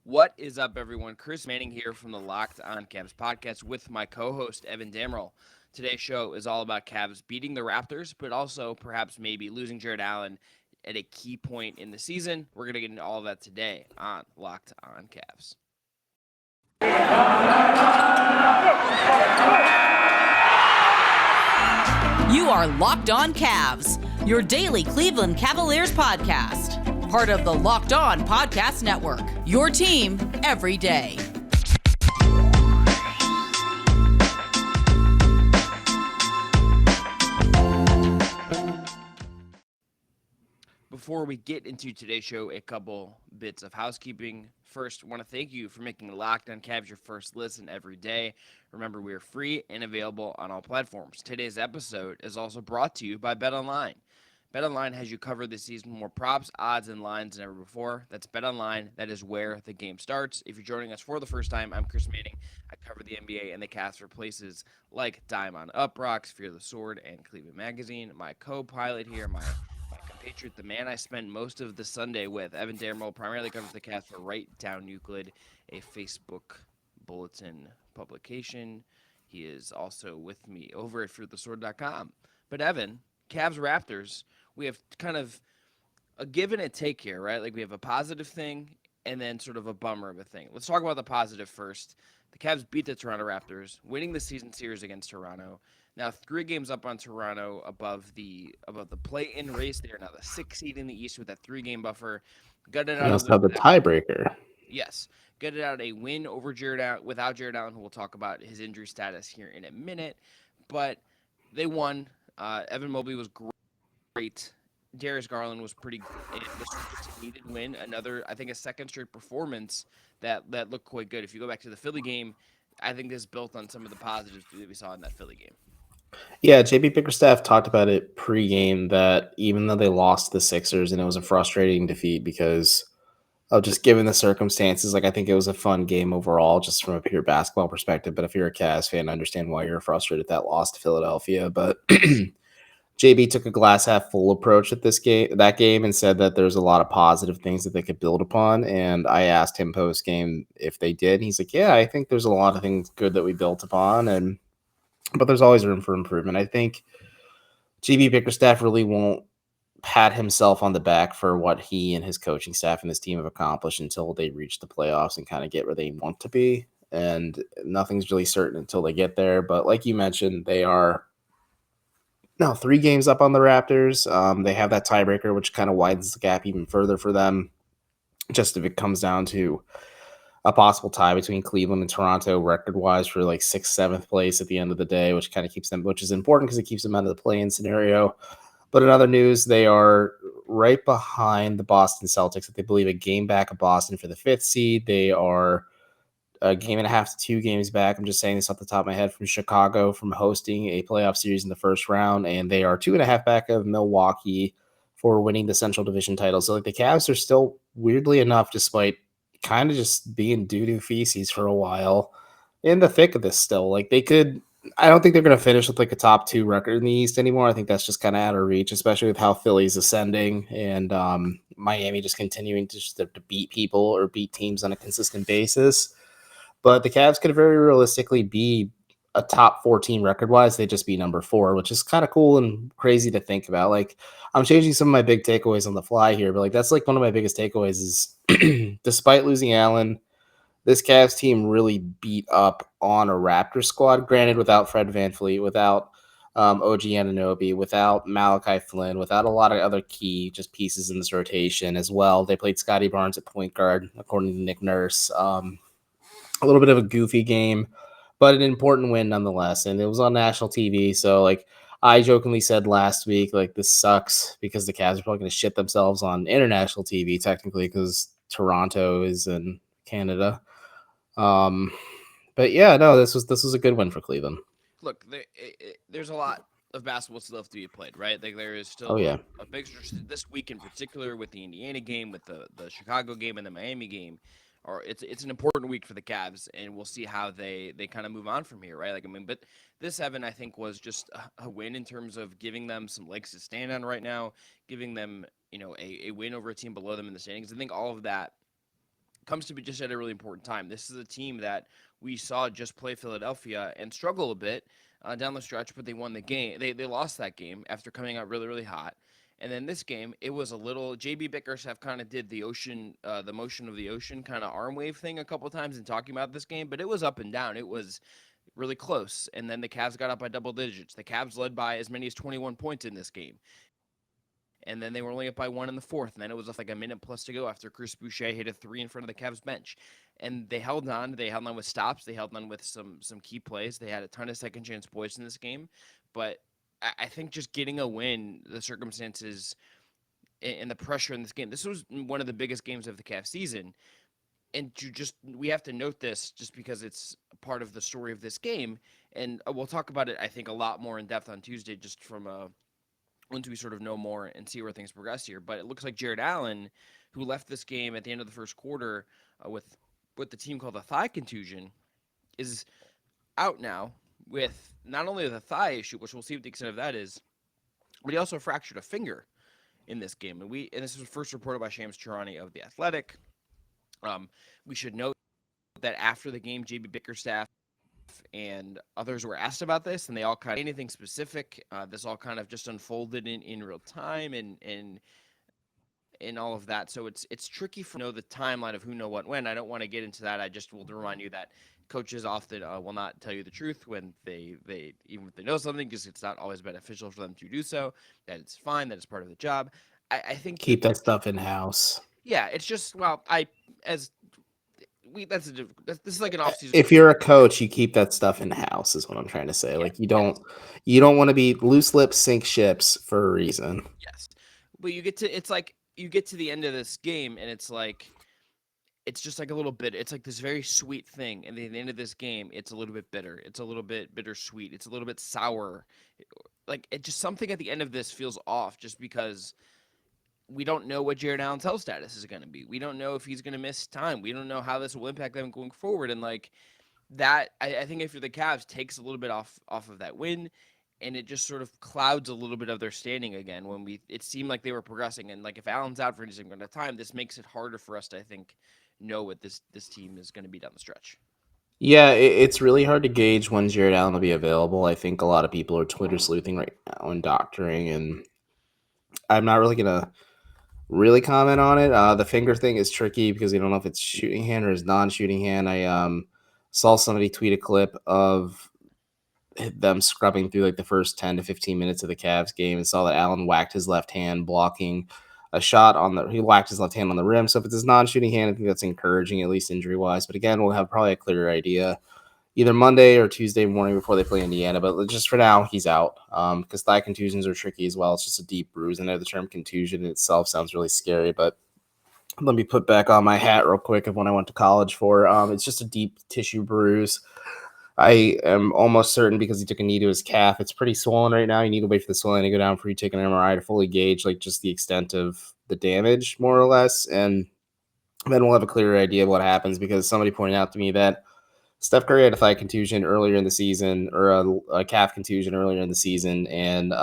What is up, everyone? Chris Manning here from the Locked On Cavs podcast with my co-host Evan Damrell. Today's show is all about Cavs beating the Raptors, but also perhaps maybe losing Jared Allen at a key point in the season. We're going to get into all of that today on Locked On Cavs. You are Locked On Cavs, your daily Cleveland Cavaliers podcast. Part of the Locked On Podcast Network, your team every day. Before we get into today's show, a couple bits of housekeeping. First, I want to thank you for making Locked On Cavs your first listen every day. Remember, we are free and available on all platforms. Today's episode is also brought to you by BetOnline. BetOnline has you covered this season with more props, odds, and lines than ever before. That's BetOnline. That is where the game starts. If you're joining us for the first time, I'm Chris Manning. I cover the NBA and the Cavs for places like Dime on Up Rocks, Fear the Sword, and Cleveland Magazine. My co-pilot here, my compatriot, the man I spent most of the Sunday with, Evan Damrell, primarily covers the Cavs for Right Down Euclid, a Facebook bulletin publication. He is also with me over at FearTheSword.com. But Evan, Cavs Raptors, we have kind of a give and a take here, right? Like we have a positive thing and then sort of a bummer of a thing. Let's talk about the positive first. The Cavs beat the Toronto Raptors, winning the season series against Toronto. Now 3 games up on Toronto above the play-in race. They are now the 6th seed in the East with that 3-game buffer. Gutted They out a also win. have the tiebreaker. Yes, gutted out a win over Jared Allen without Jared Allen, who we'll talk about his injury status here in a minute. But they won. Evan Mobley was great. Darius Garland was pretty good. And this was just a needed win. Another, I think, a second straight performance that looked quite good. If you go back to the Philly game, I think this built on some of the positives that we saw in that Philly game. Yeah, JB Bickerstaff talked about it pregame that even though they lost the Sixers and it was a frustrating defeat because of just given the circumstances, like I think it was a fun game overall, just from a pure basketball perspective. But if you're a Cavs fan, I understand why you're frustrated that loss to Philadelphia. But JB took a glass half full approach at that game, and said that there's a lot of positive things that they could build upon. And I asked him post game if they did. And he's like, "Yeah, I think there's a lot of things good that we built upon, but there's always room for improvement." I think JB Bickerstaff really won't pat himself on the back for what he and his coaching staff and his team have accomplished until they reach the playoffs and kind of get where they want to be. And nothing's really certain until they get there. But like you mentioned, they are now 3 games up on the Raptors. They have that tiebreaker, which kind of widens the gap even further for them. Just if it comes down to a possible tie between Cleveland and Toronto record-wise for like 6th, 7th place at the end of the day, which kind of keeps them, which is important because it keeps them out of the play-in scenario. But in other news, they are right behind the Boston Celtics. If they believe a game back of Boston for the 5th seed, they are a game and a half to 2 games back. I'm just saying this off the top of my head from Chicago from hosting a playoff series in the first round, and they are 2.5 back of Milwaukee for winning the Central Division title. So like the Cavs are still weirdly enough, despite kind of just being doo-doo feces for a while, in the thick of this still. Like they could, I don't think they're going to finish with like a top 2 record in the East anymore. I think that's just kind of out of reach, especially with how Philly's ascending and Miami just continuing to beat people or beat teams on a consistent basis. But the Cavs could very realistically be a top 14 record-wise. They'd just be number 4, which is kind of cool and crazy to think about. Like, I'm changing some of my big takeaways on the fly here, but like that's like one of my biggest takeaways is despite losing Allen, this Cavs team really beat up on a Raptors squad. Granted, without Fred VanVleet, without OG Anunoby, without Malachi Flynn, without a lot of other key just pieces in this rotation as well. They played Scotty Barnes at point guard, according to Nick Nurse. A little bit of a goofy game, but an important win nonetheless. And it was on national TV. So, like, I jokingly said last week, like, this sucks because the Cavs are probably going to shit themselves on international TV, technically, because Toronto is in Canada. But yeah, no, this was a good win for Cleveland. Look, there's a lot of basketball still left to be played, right? Like there is still Oh, yeah. a big this week in particular with the Indiana game, with the Chicago game, and the Miami game. Or it's an important week for the Cavs, and we'll see how they kind of move on from here, right? Like I mean, but this Evan I think was just a win in terms of giving them some legs to stand on right now, giving them a win over a team below them in the standings. I think all of that comes to be just at a really important time. This is a team that we saw just play Philadelphia and struggle a bit down the stretch, but they won the game. They lost that game after coming out really really hot. And then this game, it was a little. JB Bickerstaff kind of did the motion of the ocean kind of arm wave thing a couple times in talking about this game, but it was up and down. It was really close. And then the Cavs got up by double digits. The Cavs led by as many as 21 points in this game. And then they were only up by one in the fourth. And then it was like a minute plus to go after Chris Boucher hit a three in front of the Cavs bench. And they held on. They held on with stops. They held on with some key plays. They had a ton of second chance points in this game. But I think just getting a win, the circumstances and the pressure in this game, this was one of the biggest games of the Cavs season. And we have to note this just because it's part of the story of this game. And we'll talk about it, I think, a lot more in depth on Tuesday, just from once we sort of know more and see where things progress here. But it looks like Jared Allen, who left this game at the end of the first quarter with what the team called a thigh contusion, is out now with not only the thigh issue, which we'll see what the extent of that is, but he also fractured a finger in this game. And this was first reported by Shams Charania of The Athletic. We should note that after the game, JB Bickerstaff and others were asked about this, and they all kind of anything specific. This all kind of just unfolded in real time and all of that. So it's tricky for know the timeline of who know what when. I don't want to get into that. I just will remind you that coaches often will not tell you the truth when they even if they know something, because it's not always beneficial for them to do so. That it's fine. That it's part of the job. I think Keep that stuff in house. yeah, it's just as we this is like an offseason. If you're a coach, you keep that stuff in house is what I'm trying to say. Yeah, Like yes, you don't want to be loose lips sink ships for a reason. yes. But it's like you get to the end of this game and it's just like a little bit. It's like this very sweet thing, and then at the end of this game, it's a little bit bitter. It's a little bit bittersweet. It's a little bit sour. Like it just something at the end of this feels off, just because we don't know what Jared Allen's health status is going to be. We don't know if he's going to miss time. We don't know how this will impact them going forward. And like that, I think if you're the Cavs, takes a little bit off of that win, and it just sort of clouds a little bit of their standing again. When it seemed like they were progressing, and like if Allen's out for any significant time, this makes it harder for us to, I think, know what this team is going to be down the stretch. Yeah, it's really hard to gauge when Jared Allen will be available. I think a lot of people are Twitter sleuthing right now and doctoring, and I'm not really gonna really comment on it. The finger thing is tricky because you don't know if it's shooting hand or his non-shooting hand. I saw somebody tweet a clip of them scrubbing through like the first 10 to 15 minutes of the Cavs game and saw that Allen whacked his left hand blocking a shot he whacked his left hand on the rim. So if it's his non-shooting hand, I think that's encouraging, at least injury-wise. But again, we'll have probably a clearer idea either Monday or Tuesday morning before they play Indiana. But just for now, he's out because thigh contusions are tricky as well. It's just a deep bruise. I know the term contusion in itself sounds really scary, but let me put back on my hat real quick of when I went to college for. It's just a deep tissue bruise. I am almost certain because he took a knee to his calf. It's pretty swollen right now. You need to wait for the swelling to go down before you take an MRI to fully gauge like just the extent of the damage, more or less. And then we'll have a clearer idea of what happens because somebody pointed out to me that Steph Curry had a thigh contusion earlier in the season or a calf contusion earlier in the season. And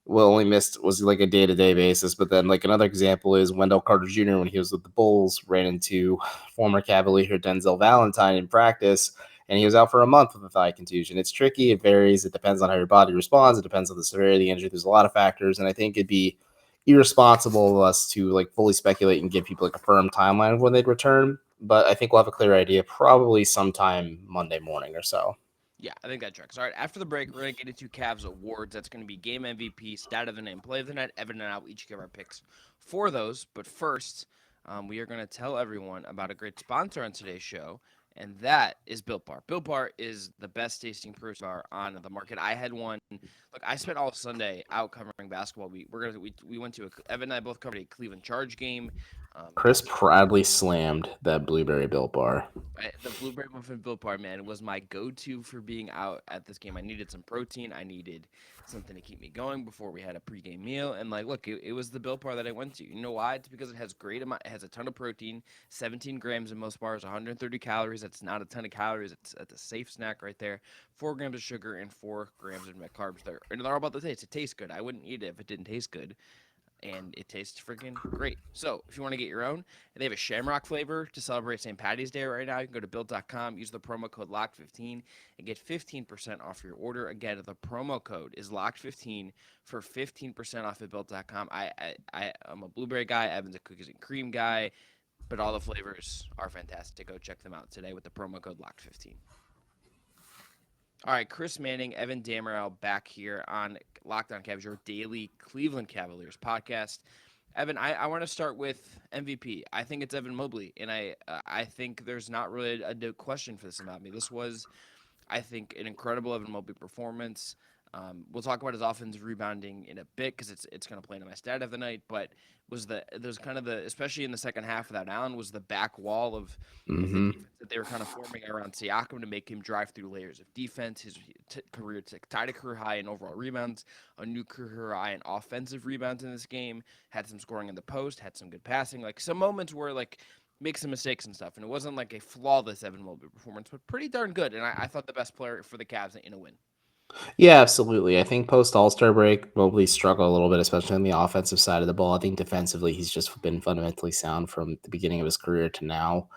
only missed was like a day-to-day basis. But then like another example is Wendell Carter Jr. when he was with the Bulls ran into former Cavalier Denzel Valentine in practice, and he was out for a month with a thigh contusion. It's tricky. It varies. It depends on how your body responds. It depends on the severity of the injury. There's a lot of factors, and I think it'd be irresponsible of us to like fully speculate and give people like a firm timeline of when they'd return. But I think we'll have a clear idea probably sometime Monday morning or so. Yeah, I think that tracks. All right, after the break, we're going to get into Cavs awards. That's going to be game MVP, stat of the night, play of the night. Evan and I will each give our picks for those. But first, we are going to tell everyone about a great sponsor on today's show, and that is Built Bar. Built Bar is the best tasting protein bar on the market. I had one. Look, I spent all Sunday out covering basketball. We went to Evan and I both covered a Cleveland Charge game. Chris proudly slammed that blueberry Built Bar. The blueberry muffin Built Bar, man, was my go-to for being out at this game. I needed some protein. I needed something to keep me going before we had a pregame meal. And like, look, it was the Built Bar that I went to. You know why? It's because it has it has a ton of protein, 17 grams in most bars, 130 calories. That's not a ton of calories. It's a safe snack right there. 4 grams of sugar and 4 grams of net carbs. And they're all about the taste. It tastes good. I wouldn't eat it if it didn't taste good. and it tastes freaking great. So if you want to get your own, they have a shamrock flavor to celebrate St. Patty's Day right now. You can go to built.com, use the promo code LOCK15, and get 15% off your order. Again, the promo code is LOCK15 for 15% off at built.com. I'm a blueberry guy. Evan's a cookies and cream guy, but all the flavors are fantastic. Go check them out today with the promo code LOCK15. All right, Chris Manning, Evan Damerel back here on Locked On Cavs, your daily Cleveland Cavaliers podcast. Evan, I want to start with MVP. I think it's Evan Mobley, and I think there's not really a question for this about me. This was, I think, an incredible Evan Mobley performance. We'll talk about his offensive rebounding in a bit because it's going to play into my stat of the night. But there's kind of especially in the second half without Allen, was the back wall of the Hmm. defense that they were kind of forming around Siakam to make him drive through layers of defense. His career tied a career high in overall rebounds, a new career high in offensive rebounds in this game. Had some scoring in the post, had some good passing, like some moments where make some mistakes and stuff. And it wasn't like a flawless Evan Mobley performance, but pretty darn good. And I thought the best player for the Cavs in a win. Yeah, absolutely. I think post All-Star break, Mobley struggled a little bit, especially on the offensive side of the ball. I think defensively, he's just been fundamentally sound from the beginning of his career to now.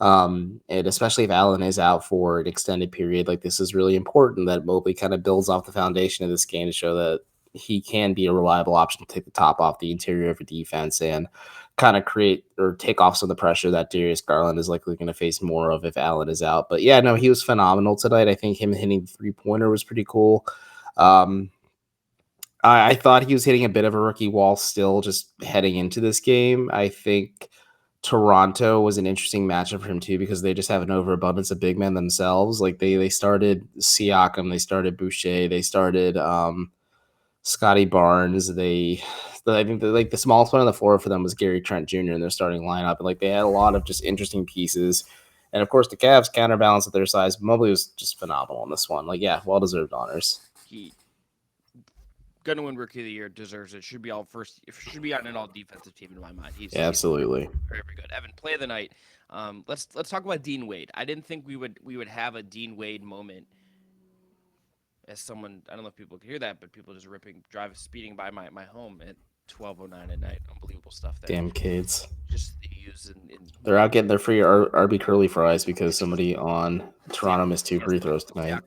And especially if Allen is out for an extended period, like this is really important that Mobley kind of builds off the foundation of this game to show that he can be a reliable option to take the top off the interior of a defense and kind of create or take off some of the pressure that Darius Garland is likely going to face more of if Allen is out. But yeah, no, he was phenomenal tonight. I think him hitting the 3-pointer was pretty cool. Um, I thought he was hitting a bit of a rookie wall still just heading into this game. I think Toronto was an interesting matchup for him too because they just have an overabundance of big men themselves. Like they started Siakam, they started Boucher, they started Scotty Barnes. I think like the smallest one on the floor for them was Gary Trent Jr. in their starting lineup, and like they had a lot of just interesting pieces. And of course, the Cavs counterbalance at their size. Mobley was just phenomenal in this one. Like, yeah, well deserved honors. He gonna win Rookie of the Year, deserves it. Should be all first. Should be on an all defensive team in my mind. Yeah, He's absolutely. very, very good. Evan, play of the night. Let's talk about Dean Wade. I didn't think we would have a Dean Wade moment. As someone, I don't know if people could hear that, but people just speeding by my home at 12:09 at night. Unbelievable stuff there. Damn kids. Just the use in They're out getting their free RB curly fries because somebody on Toronto missed 2 free throws tonight.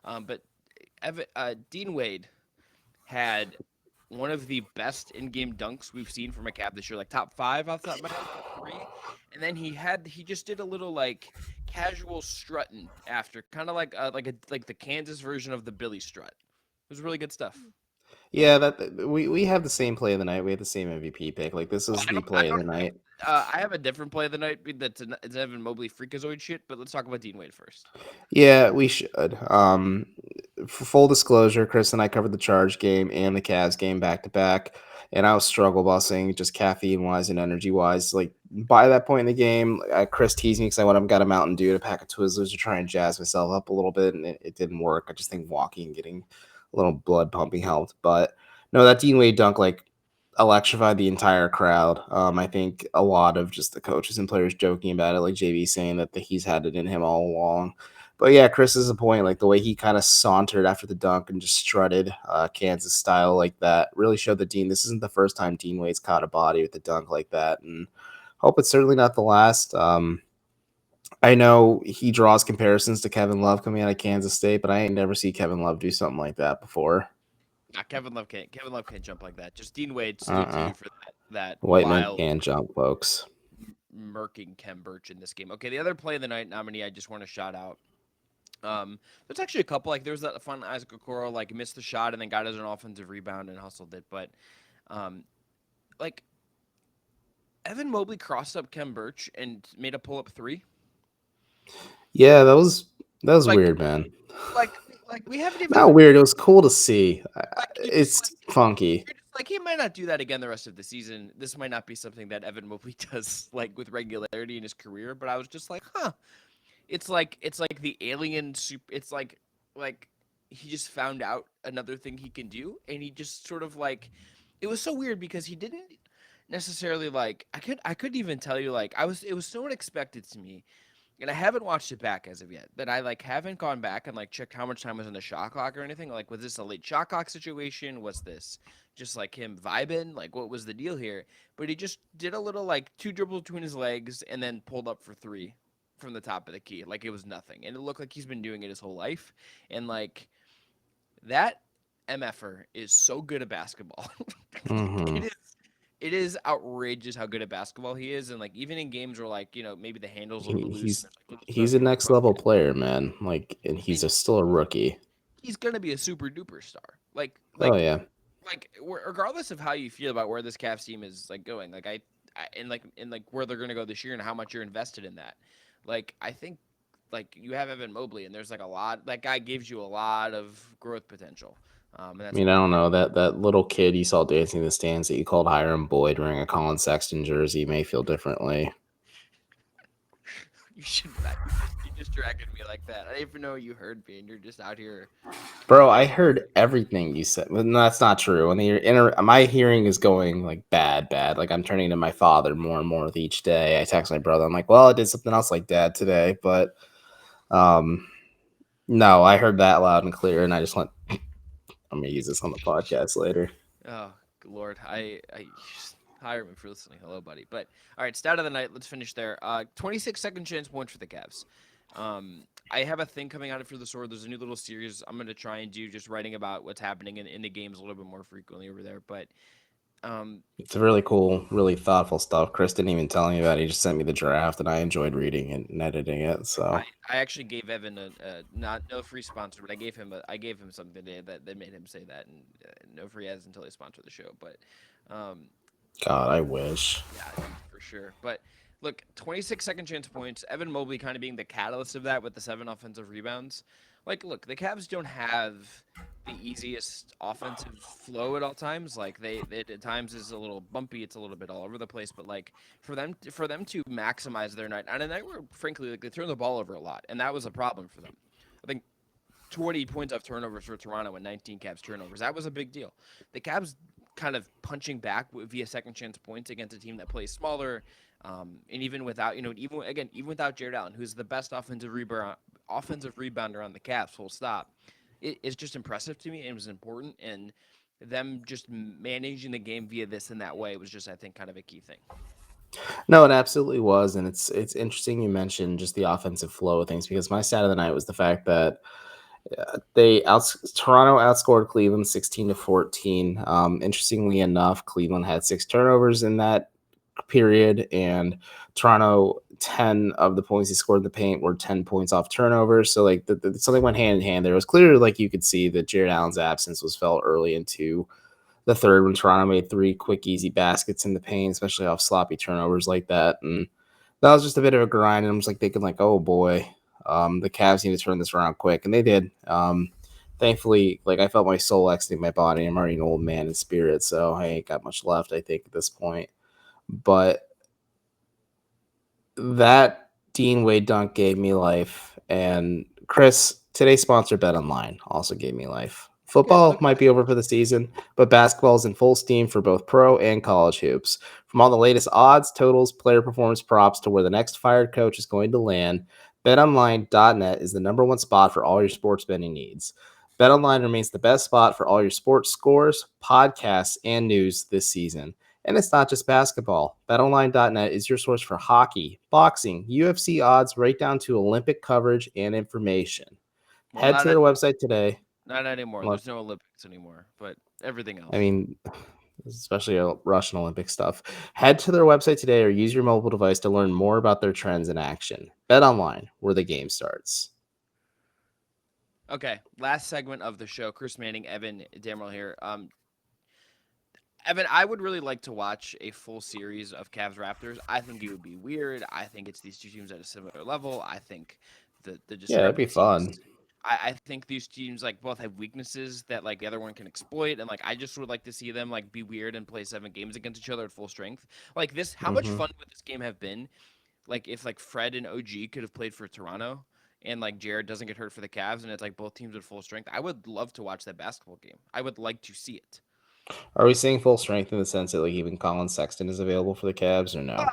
But Dean Wade had one of the best in-game dunks we've seen from a Cav this year, like top 5 off the top of my head, top 3. And then he just did a little like casual strutting after, kind of like the Kansas version of the Billy strut. It was really good stuff. Yeah, that we have the same play of the night. We had the same MVP pick. Like this is the play of the night. I have a different play of the night that's Evan Mobley freakazoid shit, but let's talk about Dean Wade first. Yeah, we should. For full disclosure, Chris and I covered the Charge game and the Cavs game back to back, and I was struggle busing just caffeine wise and energy wise. Like by that point in the game, Chris teased me because I went up and got a Mountain Dew and a pack of Twizzlers to try and jazz myself up a little bit, and it didn't work. I just think walking and getting a little blood pumping helped, but no, that Dean Wade dunk like electrified the entire crowd. I think a lot of just the coaches and players joking about it, like JB saying that he's had it in him all along. But yeah, Chris is a point. Like the way he kind of sauntered after the dunk and just strutted Kansas style like that really showed that Dean. This isn't the first time Dean Wade's caught a body with a dunk like that, and hope it's certainly not the last. I know he draws comparisons to Kevin Love coming out of Kansas State, but I ain't never see Kevin Love do something like that before. Nah, Kevin Love can't jump like that. Just Dean Wade stood to you for that White men wild can jump, folks. murking Kem Birch in this game. Okay, the other play of the night nominee I just want to shout out. There's actually a couple. Like there was that fun Isaac Okoro like missed the shot and then got his own offensive rebound and hustled it. But like Evan Mobley crossed up Kem Birch and made a pull up 3. Yeah, that was Like- weird, man. Like we haven't even Not weird. It was cool to see. it's It's funky. like he might not do that again the rest of the season. This might not be something that Evan Mobley does like with regularity in his career, but I was just like, huh. It's like the alien it's like he just found out another thing he can do, and he just sort of like it was so weird because he didn't necessarily like I could even tell you like it was so unexpected to me. and I haven't watched it back as of yet. But I like haven't gone back and like checked how much time was in the shot clock or anything. Like, was this a late shot clock situation? Was this just like him vibing? Like, what was the deal here? But he just did a little like two dribbles between his legs and then pulled up for three from the top of the key, like it was nothing. And it looked like he's been doing it his whole life. And like that MFer is so good at basketball. Hmm. it is it is outrageous how good at basketball he is, and like even in games where like maybe the handle's a little bit loose, He's and there's, like, no he's a super next pro. level player, man. Like, and I mean, still a rookie. he's gonna be a super duper star. Like Oh like yeah. like regardless of how you feel about where this Cavs team is like going, like and like where they're gonna go this year and how much you're invested in that. Like I think like you have Evan Mobley, and there's like a lot. That guy gives you a lot of growth potential, and I that's mean, I one don't thing. know that little kid you saw dancing in the stands that you called Hiram Boyd wearing a Colin Sexton jersey may feel differently. You should not. You just dragging me like that. I didn't even know you heard me, and you're just out here Bro, I dragging. heard everything you said. But no, that's not true. And my hearing is going like bad. Like I'm turning to my father more and more with each day. I text my brother. I'm like, well, I did something else like dad today, but um, no, I heard that loud and clear, and I just went. I'm gonna use this on the podcast later. Oh Lord, I hire me for listening. Hello, buddy. But all right, stat of the night. Let's finish there. 26 second chance points for the Cavs. I have a thing coming out for the sword. There's a new little series I'm gonna try and do, just writing about what's happening in the games a little bit more frequently over there. But um, It's really cool, really thoughtful stuff. Chris didn't even tell me about it. He just sent me the draft, and I enjoyed reading it and editing it. I, So, I actually gave Evan a not no free sponsor, but I gave him something today that made him say that, and no free ads until they sponsor the show. But um, God, I wish. yeah, dude, for sure. But look, 26 second chance points. Evan Mobley kind of being the catalyst of that with the 7 offensive rebounds. Like, look, the Cavs don't have the easiest offensive flow at all times. Like, they at times is a little bumpy. It's a little bit all over the place. But like for them to maximize their night on a night where, frankly, like they turn the ball over a lot, and that was a problem for them. I think 20 points off turnovers for Toronto and 19 Cavs turnovers. That was a big deal. The Cavs kind of punching back via second chance points against a team that plays smaller, and even without even without Jared Allen, who's the best offensive rebounder on the Cavs, full stop. It's just impressive to me, and it was important. And them just managing the game via this and that way was just, I think, kind of a key thing. No, it absolutely was, and it's interesting you mentioned just the offensive flow of things because my stat of the night was the fact that Toronto outscored Cleveland 16-14. Interestingly enough, Cleveland had 6 turnovers in that period, and Toronto 10 of the points he scored in the paint were 10 points off turnovers. So like something went hand in hand. There was clearly like you could see that Jared Allen's absence was felt early into the third when Toronto made 3 quick, easy baskets in the paint, especially off sloppy turnovers like that. And that was just a bit of a grind. And I was like thinking, like, oh boy, the Cavs need to turn this around quick, and they did. Thankfully, like I felt my soul exiting my body. I'm already an old man in spirit, so I ain't got much left, I think, at this point. But that Dean Wade dunk gave me life, and Chris, today's sponsor BetOnline also gave me life. Okay, Football okay. might be over for the season, but basketball is in full steam for both pro and college hoops. From all the latest odds, totals, player performance props to where the next fired coach is going to land, betonline.net is the number one spot for all your sports betting needs. BetOnline remains the best spot for all your sports scores, podcasts, and news this season. And it's not just basketball. BetOnline.net is your source for hockey, boxing, UFC odds, right down to Olympic coverage and information. Well, Head to their website today. not anymore. Well, There's no Olympics anymore, but everything I else. mean, especially Russian Olympic stuff. Head to their website today or use your mobile device to learn more about their trends in action. BetOnline, where the game starts. Okay, last segment of the show. Chris Manning, Evan Damrell here. Evan, I would really like to watch a full series of Cavs Raptors. I think it would be weird. I think it's these two teams at a similar level. I think the Yeah, that'd be discrepancies. fun. I think these teams like both have weaknesses that like the other one can exploit, and like I just would like to see them like be weird and play 7 games against each other at full strength. Like this, how much Hmm. fun would this game have been? Like if like Fred and OG could have played for Toronto, and like Jared doesn't get hurt for the Cavs, and it's like both teams at full strength. I would love to watch that basketball game. I would like to see it. Are we seeing full strength in the sense that like even Colin Sexton is available for the Cavs or no?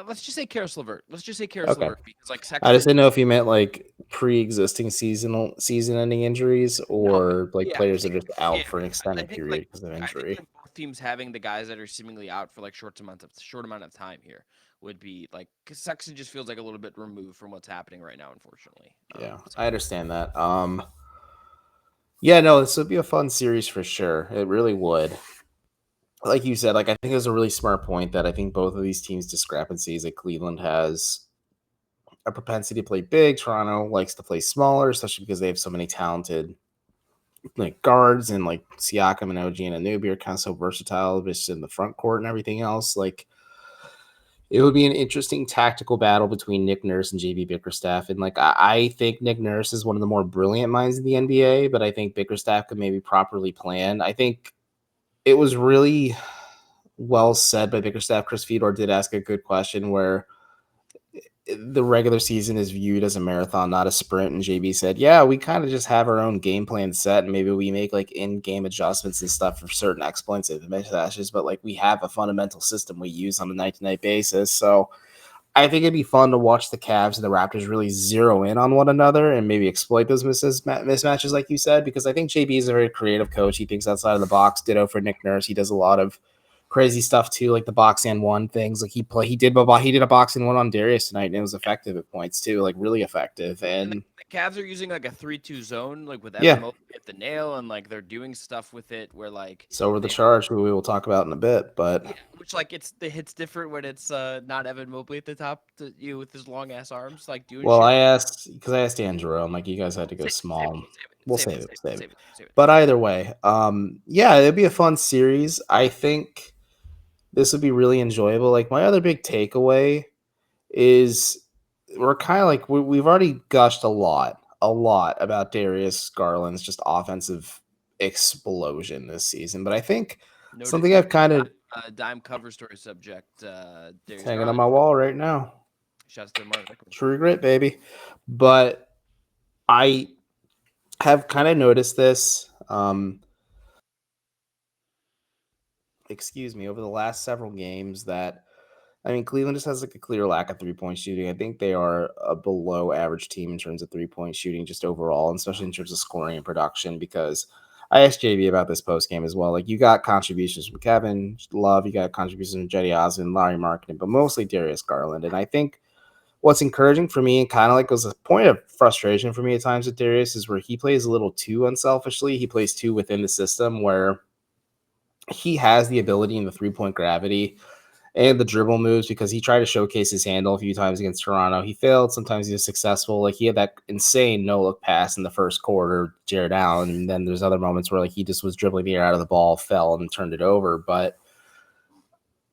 Let's just say Karis LeVert. Let's just say Karis Okay. LeVert because like I just Sexton. didn't know if you meant like pre-existing season-ending injuries No, or like yeah, players that are just yeah. out for an I extended think period because of I think injury. like both teams having the guys that are seemingly out for like short amount of time here would be like because Sexton just feels like a little bit removed from what's happening right now, unfortunately. Yeah, So I understand that. Yeah, no, this would be a fun series for sure. It really would. Like you said, like I think it was a really smart point that I think both of these teams' discrepancies. Like Cleveland has a propensity to play big. Toronto likes to play smaller, especially because they have so many talented like guards and like Siakam and OG and Anunoby are kind of so versatile, just in the front court and everything else. Like it would be an interesting tactical battle between Nick Nurse and JB Bickerstaff. And like I think Nick Nurse is one of the more brilliant minds in the NBA, but I think Bickerstaff could maybe properly plan. I think it was really well said by Bickerstaff. Chris Fedor did ask a good question where the regular season is viewed as a marathon, not a sprint. And JB said, yeah, we kind of just have our own game plan set. And maybe we make like in-game adjustments and stuff for certain exploits and mismatches, but like we have a fundamental system we use on a night-to-night basis. So I think it'd be fun to watch the Cavs and the Raptors really zero in on one another and maybe exploit those mismatches, like you said, because I think JB is a very creative coach. He thinks outside of the box. Ditto for Nick Nurse. He does a lot of crazy stuff too, like the box and one things. Like he did a box and one on Darius tonight, and it was effective at points too, like really effective. and And the Cavs are using like a 3-2 zone, like with Evan yeah, Mobley at the nail, and like they're doing stuff with it where like so were the they charge, who we will talk about in a bit, but yeah, which like it hits different when it's not Evan Mobley at the top, you with his long ass arms, like doing well, shit. I asked Dan Jerome, like you guys had to go Save small. it, We'll save save it, it, save we'll it, save it. save it, save it. But either way, yeah, it'd be a fun series. I think this would be really enjoyable. Like my other big takeaway is we're kind of like we've already gushed a lot about Darius Garland's just offensive explosion this season. But I think Noted, something I've kind of dime cover story subject. Darius hanging on Garland. my wall right now. Shouts to Martin Nickel. True grit, baby. But I have kind of noticed this. Excuse me, over the last several games that I mean, Cleveland just has like a clear lack of 3-point shooting. I think they are a below average team in terms of 3-point shooting, just overall, and especially in terms of scoring and production. Because I asked JB about this post game as well. Like, you got contributions from Kevin Love, you got contributions from Jetty Osmond, Larry Marketing, but mostly Darius Garland. And I think what's encouraging for me and kind of like was a point of frustration for me at times with Darius is where he plays a little too unselfishly. He plays too within the system where he has the ability and the 3-point gravity and the dribble moves because he tried to showcase his handle a few times against Toronto. He failed. Sometimes he was successful. Like he had that insane no look pass in the first quarter, Jared Allen. And then there's other moments where like he just was dribbling the air out of the ball, fell and turned it over. But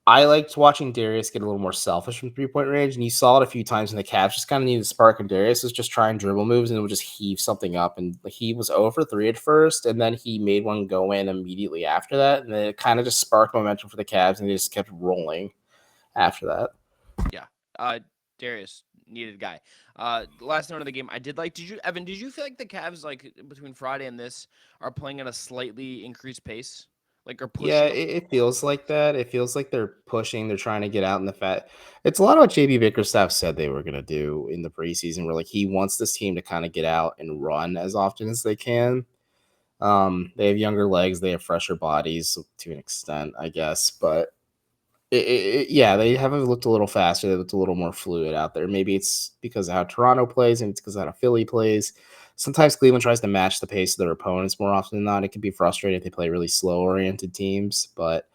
I liked watching Darius get a little more selfish from 3-point range. And you saw it a few times in the Cavs just kind of needed a spark. And Darius was just trying dribble moves and it would just heave something up. And he was 0 for 3 at first. And then he made one go in immediately after that. And then it kind of just sparked momentum for the Cavs and they just kept rolling after that. Yeah. Darius needed guy. Last note of the game, I did like. Did you, Evan? Did you feel like the Cavs like between Friday and this are playing at a slightly increased pace? Like are Yeah, pushing. it feels like that. It feels like they're pushing. They're trying to get out in the fat. It's a lot of what JB Bickerstaff said they were going to do in the preseason, where like he wants this team to kind of get out and run as often as they can. They have younger legs, they have fresher bodies to an extent, I guess, but yeah, they haven't looked a little faster. They looked a little more fluid out there. Maybe it's because of how Toronto plays, and it's because of how Philly plays. Sometimes Cleveland tries to match the pace of their opponents more often than not. It can be frustrating if they play really slow-oriented teams. But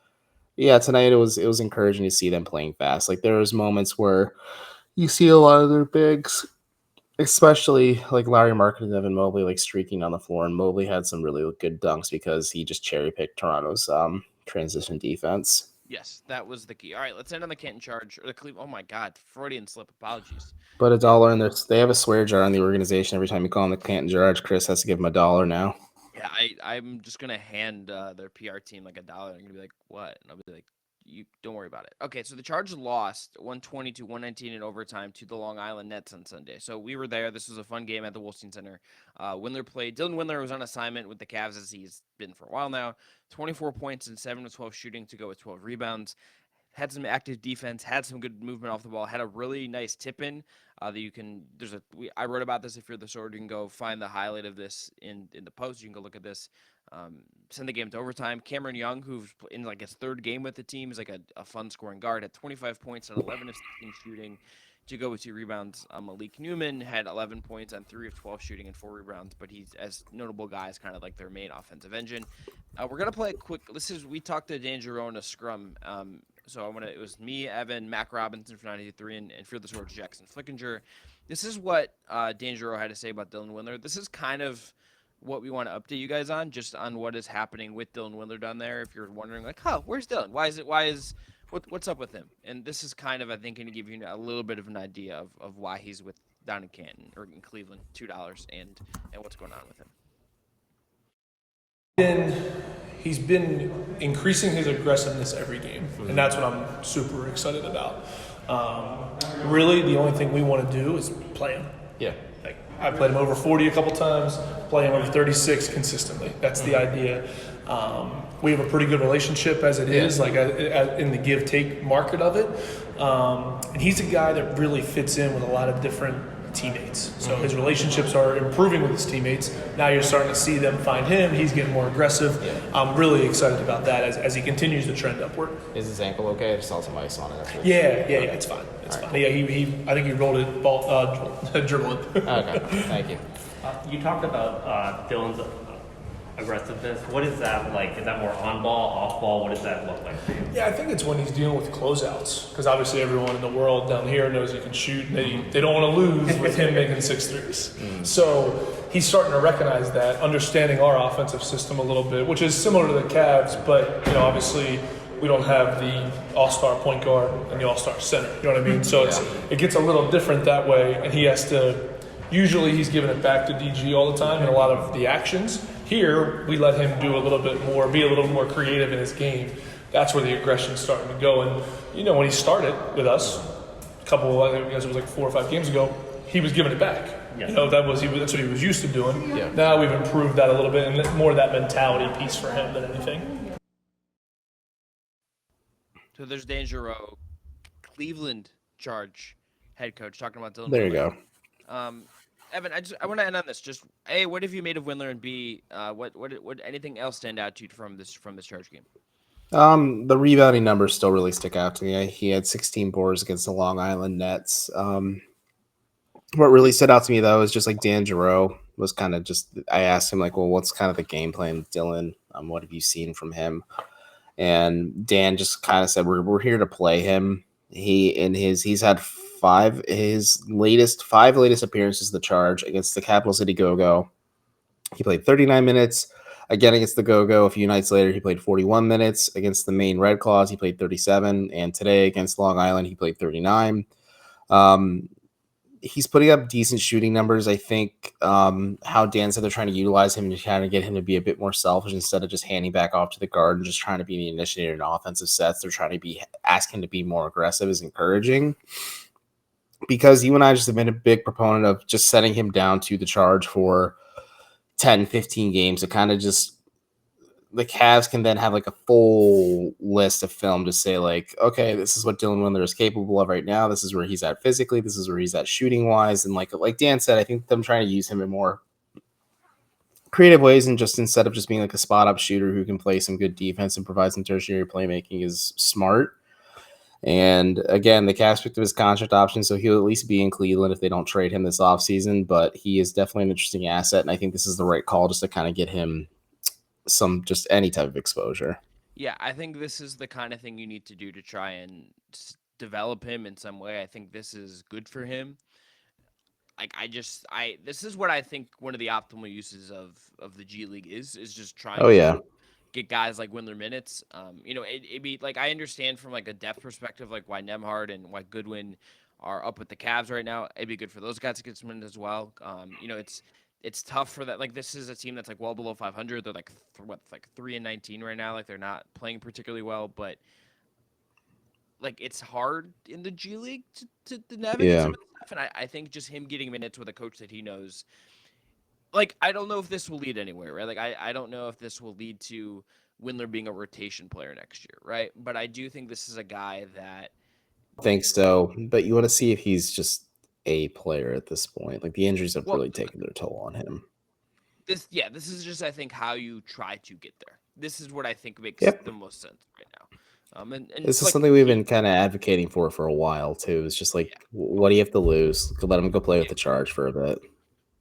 yeah, tonight it was encouraging to see them playing fast. Like there was moments where you see a lot of their bigs, especially like Larry Market and Evan Mobley, like streaking on the floor. And Mobley had some really good dunks because he just cherry picked Toronto's transition defense. Yes, that was the key. All right, let's end on the Canton charge or the Cleveland. Oh my God, Freudian slip. Apologies. But a Yeah, dollar in there. They have a swear jar in the organization. Every time you call them the Canton Jarge, Chris has to give him $1 now. yeah. I'm just gonna hand their PR team like $1. I'm gonna be like, what? And I'll be like, you don't worry about it. Okay, so the Chargers lost 120 to 119 in overtime to the Long Island Nets on Sunday. So we were there. This was a fun game at the Wolstein Center. Windler played. Dylan Windler was on assignment with the Cavs as he's been for a while now. 24 points and 7 to 12 shooting to go with 12 rebounds. Had some active defense, had some good movement off the ball, had a really nice tip in that you can. I wrote about this. If you're the sword, you can go find the highlight of this in the post. You can go look at this. Send the game to overtime. Cameron Young, who's in like his third game with the team, is like a fun scoring guard. Had 25 points and 11 of 16 shooting to go with 2 rebounds. Malik Newman had 11 points on 3 of 12 shooting and 4 rebounds, but he's as notable guys, kind of like their main offensive engine. We're gonna play a quick. We talked to Dan Giroux in a scrum. So it was me, Evan, Mac Robinson for 93, and Fear the Swords, Jackson Flickinger. This is what Dan Giroux had to say about Dylan Windler. This is kind of what we want to update you guys on, just on what is happening with Dylan Windler down there. If you're wondering, like, where's Dylan? What's up with him? And this is kind of, I think, going to give you a little bit of an idea of why he's down in Canton or in Cleveland, $2, and what's going on with him. He's been increasing his aggressiveness every game, and that's what I'm super excited about. Really, the only thing we want to do is play him. Yeah. Like, I played him over 40 a couple times, play him over 36 consistently. That's the idea. We have a pretty good relationship as it is, like in the give-take market of it. And he's a guy that really fits in with a lot of different teammates. So his relationships are improving with his teammates. Now you're starting to see them find him. He's getting more aggressive. Yeah. I'm really excited about that as he continues to trend upward. Is his ankle okay? I just saw some ice on it. Yeah, it's fine. It's fine. Yeah, I think he rolled it dribbling. Okay, thank you. You talked about Dylan's aggressiveness. What is that like? Is that more on ball, off ball? What does that look like for you? Yeah, I think it's when he's dealing with closeouts, because obviously everyone in the world down here knows he can shoot. They don't want to lose with him making 6 threes. So he's starting to recognize that, understanding our offensive system a little bit, which is similar to the Cavs, but obviously we don't have the all-star point guard and the all-star center. You know what I mean? So it gets a little different that way, and he has to. Usually he's giving it back to DG all the time in a lot of the actions. Here, we let him do a little bit more, be a little more creative in his game. That's where the aggression's starting to go. And, when he started with us, I guess it was like 4 or 5 games ago, he was giving it back. Yes. That's what he was used to doing. Yeah. Now we've improved that a little bit, and more of that mentality piece for him than anything. So there's Dan Giroux, Cleveland Charge head coach, talking about Dylan. There you go. Evan, I want to end on this. Just A, what have you made of Windler, and B, what anything else stand out to you from this Charge game? The rebounding numbers still really stick out to me. He had 16 boards against the Long Island Nets. What really stood out to me though is just like Dan Giroux was kind of just. I asked him like, well, what's kind of the game plan with Dylan? What have you seen from him? And Dan just kind of said, we're here to play him. He's had his latest appearances the Charge against the Capital City Go-Go. He played 39 minutes. Again against the Go-Go a few nights later, he played 41 minutes. Against the Maine Red Claws, he played 37. And today against Long Island, he played 39. He's putting up decent shooting numbers. I think how Dan said they're trying to utilize him to kind of get him to be a bit more selfish instead of just handing back off to the guard and just trying to be the initiator in offensive sets. They're trying to ask him to be more aggressive is encouraging. Because you and I just have been a big proponent of just setting him down to the Charge for 10, 15 games. It kind of just the Cavs can then have like a full list of film to say like, okay, this is what Dylan Windler is capable of right now. This is where he's at physically. This is where he's at shooting wise. And like Dan said, I think them trying to use him in more creative ways and just instead of just being like a spot up shooter who can play some good defense and provide some tertiary playmaking is smart. And again, the Cavs picked up his contract option, so he'll at least be in Cleveland if they don't trade him this offseason. But he is definitely an interesting asset, and I think this is the right call just to kind of get him just any type of exposure. Yeah, I think this is the kind of thing you need to do to try and develop him in some way. I think this is good for him. Like this is what I think one of the optimal uses of the G League is just trying to get guys like Windler minutes. It'd be like, I understand from like a depth perspective, like why Nembhard and why Goodwin are up with the Cavs right now. It'd be good for those guys to get some minutes as well. It's tough for that. Like, this is a team that's like well below 500. They're like 3-19 right now. Like, they're not playing particularly well, but like it's hard in the G League to navigate Yeah. some of the stuff, and I think just him getting minutes with a coach that he knows. Like, I don't know if this will lead anywhere, right? Like, I don't know if this will lead to Windler being a rotation player next year, right? But I do think this is a guy that Think so, but you want to see if he's just a player at this point. Like the injuries have well, really taken their toll on him. this is just I think how you try to get there. This is what I think makes Yep. the most sense right now. And This is like something we've he, been kind of advocating for a while too. It's just like, yeah, what do you have to lose? Could let him go play with yeah. the charge for a bit.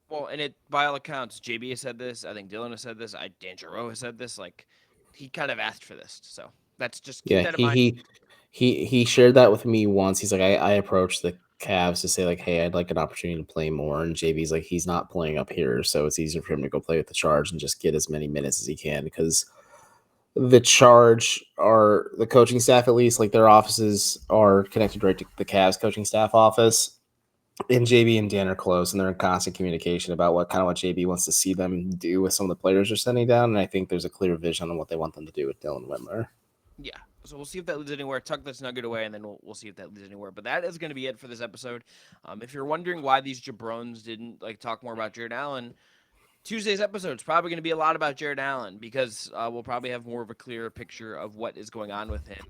Well, and it by all accounts, JB has said this. I think Dylan has said this. Dan Giroux has said this. Like, he kind of asked for this, so that's just keep Yeah, that in mind. he shared that with me once. He's like, I approached the Cavs to say like, hey, I'd like an opportunity to play more, and JB's like, he's not playing up here, so it's easier for him to go play with the charge and just get as many minutes as he can because the charge are the coaching staff, at least like their offices are connected right to the Cavs coaching staff office. And JB and Dan are close, and they're in constant communication about what JB wants to see them do with some of the players they're sending down. And I think there's a clear vision on what they want them to do with Dylan Windler. Yeah. So we'll see if that leads anywhere. Tuck this nugget away, and then we'll see if that leads anywhere. But that is going to be it for this episode. If you're wondering why these jabrones didn't like talk more about Jared Allen, Tuesday's episode is probably going to be a lot about Jared Allen because we'll probably have more of a clearer picture of what is going on with him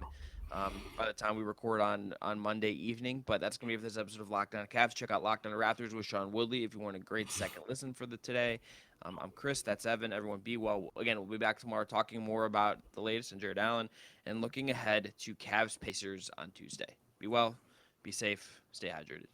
by the time we record on Monday evening. But that's going to be for this episode of Locked On Cavs. Check out Locked On Raptors with Sean Woodley if you want a great second listen for the today. I'm Chris. That's Evan. Everyone be well. Again, we'll be back tomorrow talking more about the latest in Jared Allen and looking ahead to Cavs Pacers on Tuesday. Be well, be safe, stay hydrated.